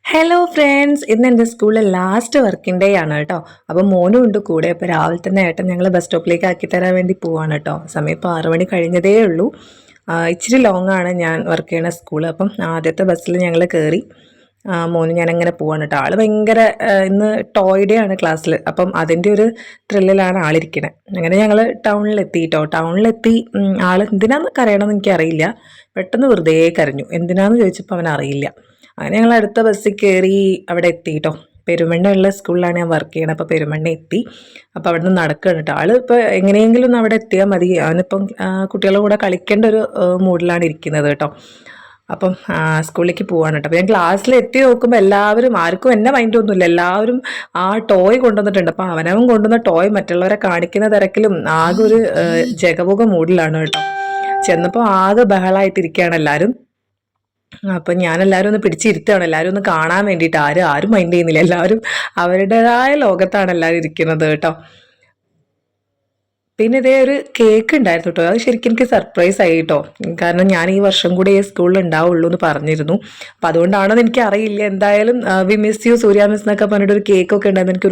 Hello friends, ഇന്ന് എൻ്റെ സ്കൂളിലെ ലാസ്റ്റ് വർക്കിംഗ് ഡേ ആണ് കേട്ടോ. അപ്പോൾ മോനും ഉണ്ട് കൂടെ. അപ്പോൾ രാവിലെ തന്നെ ഏട്ടൻ ഞങ്ങൾ ബസ് സ്റ്റോപ്പിലേക്ക് ആക്കി തരാൻ വേണ്ടി പോവാണ് കേട്ടോ. സമയം ഇപ്പോൾ 6 മണി കഴിഞ്ഞതേ ഉള്ളൂ. ഇച്ചിരി ലോങ് ആണ് ഞാൻ വർക്ക് ചെയ്യണ സ്കൂൾ. അപ്പം ആദ്യത്തെ ബസ്സിൽ ഞങ്ങൾ കയറി. മോനും ഞാനങ്ങനെ പോവാണ് കേട്ടോ. ആൾ ഭയങ്കര ഇന്ന് ടോയ് ഡേ ആണ് ക്ലാസ്സിൽ. അപ്പം അതിൻ്റെ ഒരു ത്രില്ലിലാണ് ആളിരിക്കണത്. അങ്ങനെ ഞങ്ങൾ ടൗണിലെത്തി കേട്ടോ. ടൗണിലെത്തി ആൾ എന്തിനാന്ന് കരയണമെന്ന് എനിക്കറിയില്ല. പെട്ടെന്ന് വെറുതെ കരഞ്ഞു. എന്തിനാന്ന് ചോദിച്ചപ്പോൾ അവൻ അറിയില്ല. അങ്ങനെ ഞങ്ങൾ അടുത്ത ബസ്സിൽ കയറി അവിടെ എത്തി കേട്ടോ. പെരുമണ്ണ ഉള്ള സ്കൂളിലാണ് ഞാൻ വർക്ക് ചെയ്യണത്. അപ്പോൾ പെരുമണ്ണ എത്തി. അപ്പോൾ അവിടെ നിന്ന് നടക്കുകയാണ് കേട്ടോ. ആൾ ഇപ്പോൾ എങ്ങനെയെങ്കിലും ഒന്ന് അവിടെ എത്തിയാൽ മതി. അവനിപ്പം കുട്ടികളുടെ കൂടെ കളിക്കേണ്ട ഒരു മൂഡിലാണ് ഇരിക്കുന്നത് കേട്ടോ. അപ്പം സ്കൂളിലേക്ക് പോവാണ് കേട്ടോ. അപ്പോൾ ഞാൻ ക്ലാസ്സിൽ എത്തി നോക്കുമ്പോൾ എല്ലാവരും, ആർക്കും എന്നെ മൈൻഡൊന്നുമില്ല, എല്ലാവരും ആ ടോയ് കൊണ്ടുവന്നിട്ടുണ്ട്. അപ്പോൾ അവനവൻ കൊണ്ടുവന്ന ടോയ് മറ്റുള്ളവരെ കാണിക്കുന്ന തിരക്കിലും ആകെ ഒരു ജഗപുക മൂഡിലാണ് കേട്ടോ. ചെന്നപ്പോൾ ആകെ ബഹളമായിട്ടിരിക്കുകയാണ് എല്ലാവരും. അപ്പം ഞാനെല്ലാവരും ഒന്ന് പിടിച്ചിരുത്തുകയാണ്, എല്ലാവരും ഒന്ന് കാണാൻ വേണ്ടിയിട്ട്. ആരും മൈൻഡ് ചെയ്യുന്നില്ല, എല്ലാവരും അവരുടേതായ ലോകത്താണ് എല്ലാവരും ഇരിക്കുന്നത് കേട്ടോ. പിന്നെ ഇതേ ഒരു കേക്ക് ഉണ്ടായിരുന്നു കേട്ടോ. അത് ശരിക്കും എനിക്ക് സർപ്രൈസ് ആയി കേട്ടോ. കാരണം ഞാൻ ഈ വർഷം കൂടെ ഈ സ്കൂളിൽ ഉണ്ടാവുള്ളൂ എന്ന് പറഞ്ഞിരുന്നു. അപ്പം അതുകൊണ്ടാണോ എനിക്ക് അറിയില്ല. എന്തായാലും we miss you Surya miss എന്നൊക്കെ പറഞ്ഞിട്ട് ഒരു കേക്കൊക്കെ ഉണ്ടായിരുന്നു. എനിക്ക്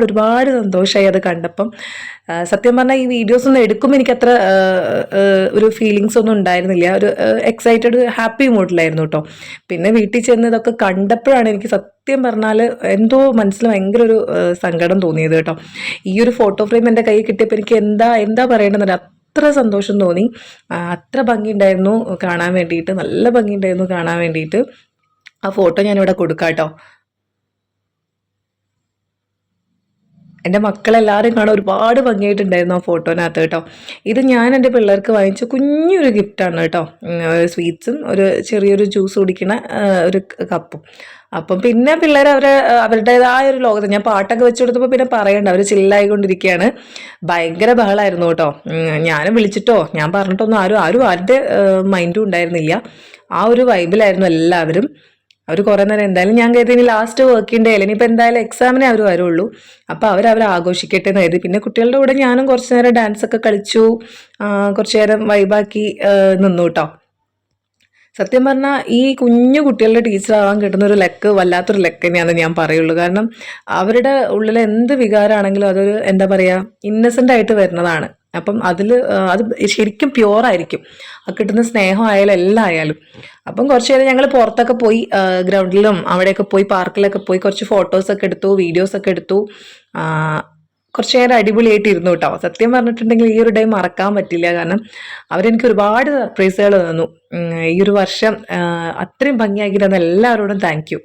ഒരുപാട് സന്തോഷമായി അത് കണ്ടപ്പം. സത്യം പറഞ്ഞാൽ ഈ വീഡിയോസ് ഒന്നും എടുക്കുമ്പോൾ എനിക്കത്ര ഒരു ഫീലിങ്സ് ഒന്നും ഉണ്ടായിരുന്നില്ല. ഒരു എക്സൈറ്റഡ് ഹാപ്പി മൂഡിലായിരുന്നു കേട്ടോ. പിന്നെ വീട്ടിൽ ചെന്ന് ഇതൊക്കെ കണ്ടപ്പോഴാണ് എനിക്ക് സത്യം പറഞ്ഞാൽ എന്തോ മനസ്സിൽ ഭയങ്കര ഒരു സങ്കടം തോന്നിയത് കേട്ടോ. ഈ ഒരു ഫോട്ടോ ഫ്രെയിം എൻ്റെ കയ്യിൽ കിട്ടിയപ്പോൾ എനിക്ക് എന്താ പറയേണ്ടതെന്ന് അത്ര സന്തോഷം തോന്നി. അത്ര ഭംഗിയുണ്ടായിരുന്നു കാണാൻ വേണ്ടിയിട്ട്, നല്ല ഭംഗിയുണ്ടായിരുന്നു കാണാൻ വേണ്ടിയിട്ട്. ആ ഫോട്ടോ ഞാനിവിടെ കൊടുക്കാം കേട്ടോ. എൻ്റെ മക്കളെല്ലാവരും കാണാൻ ഒരുപാട് ഭംഗിയായിട്ടുണ്ടായിരുന്നു ആ ഫോട്ടോനകത്ത് കേട്ടോ. ഇത് ഞാൻ എൻ്റെ പിള്ളേർക്ക് വാങ്ങിച്ച കുഞ്ഞൊരു ഗിഫ്റ്റാണ് കേട്ടോ. സ്വീറ്റ്സും ഒരു ചെറിയൊരു ജ്യൂസ് കുടിക്കുന്ന ഒരു കപ്പും. അപ്പം പിന്നെ പിള്ളേർ അവരുടേതായ ഒരു ലോകത്ത്, ഞാൻ പാട്ടൊക്കെ വെച്ച് കൊടുത്തപ്പോൾ പിന്നെ പറയണ്ട, അവർ ചില്ലായിക്കൊണ്ടിരിക്കുകയാണ്. ഭയങ്കര ബഹളമായിരുന്നു കേട്ടോ. ഞാനും വിളിച്ചിട്ടോ ഞാൻ പറഞ്ഞിട്ടൊന്നും ആരും ആരുടെ മൈൻഡും ഉണ്ടായിരുന്നില്ല. ആ ഒരു വൈബിലായിരുന്നു എല്ലാവരും. അവർ കുറേ നേരം, എന്തായാലും ഞാൻ കരുതി ഇനി ലാസ്റ്റ് വർക്കിംഗ് ഡേ അല്ലേ, ഇനിയിപ്പോൾ എന്തായാലും എക്സാമിനെ അവർ വരുള്ളൂ. അപ്പോൾ അവർ ആഘോഷിക്കട്ടെ എന്ന് കരുതി. പിന്നെ കുട്ടികളുടെ കൂടെ ഞാനും കുറച്ച് നേരം ഡാൻസ് ഒക്കെ കളിച്ചു, കുറച്ച് നേരം വൈബാക്കി നിന്നു കേട്ടോ. സത്യം പറഞ്ഞാൽ ഈ കുഞ്ഞു കുട്ടികളുടെ ടീച്ചറാവാൻ കിട്ടുന്ന ഒരു ലക്ക് വല്ലാത്തൊരു ലക്ക് തന്നെയാണെന്ന് ഞാൻ പറയുള്ളൂ. കാരണം അവരുടെ ഉള്ളിൽ എന്ത് വികാരമാണെങ്കിലും അതൊരു എന്താ പറയുക, ഇന്നസെൻ്റ് ആയിട്ട് വരുന്നതാണ്. അപ്പം അത് ശരിക്കും പ്യുവറായിരിക്കും. കിട്ടുന്ന സ്നേഹം ആയാലും എല്ലാം ആയാലും. അപ്പം കുറച്ച് നേരം ഞങ്ങൾ പുറത്തൊക്കെ പോയി, ഗ്രൗണ്ടിലും അവിടെയൊക്കെ പോയി, പാർക്കിലൊക്കെ പോയി കുറച്ച് ഫോട്ടോസൊക്കെ എടുത്തു, വീഡിയോസൊക്കെ എടുത്തു. കുറച്ച് നേരം അടിപൊളിയായിട്ട് ഇരുന്നു കേട്ടോ. സത്യം പറഞ്ഞിട്ടുണ്ടെങ്കിൽ ഈ ഒരു ഡേ മറക്കാൻ പറ്റില്ല. കാരണം അവരെനിക്ക് ഒരുപാട് സർപ്രൈസുകൾ തന്നു ഈ ഒരു വർഷം. അത്രയും ഭംഗിയാക്കി തന്ന എല്ലാവരോടും താങ്ക് യു.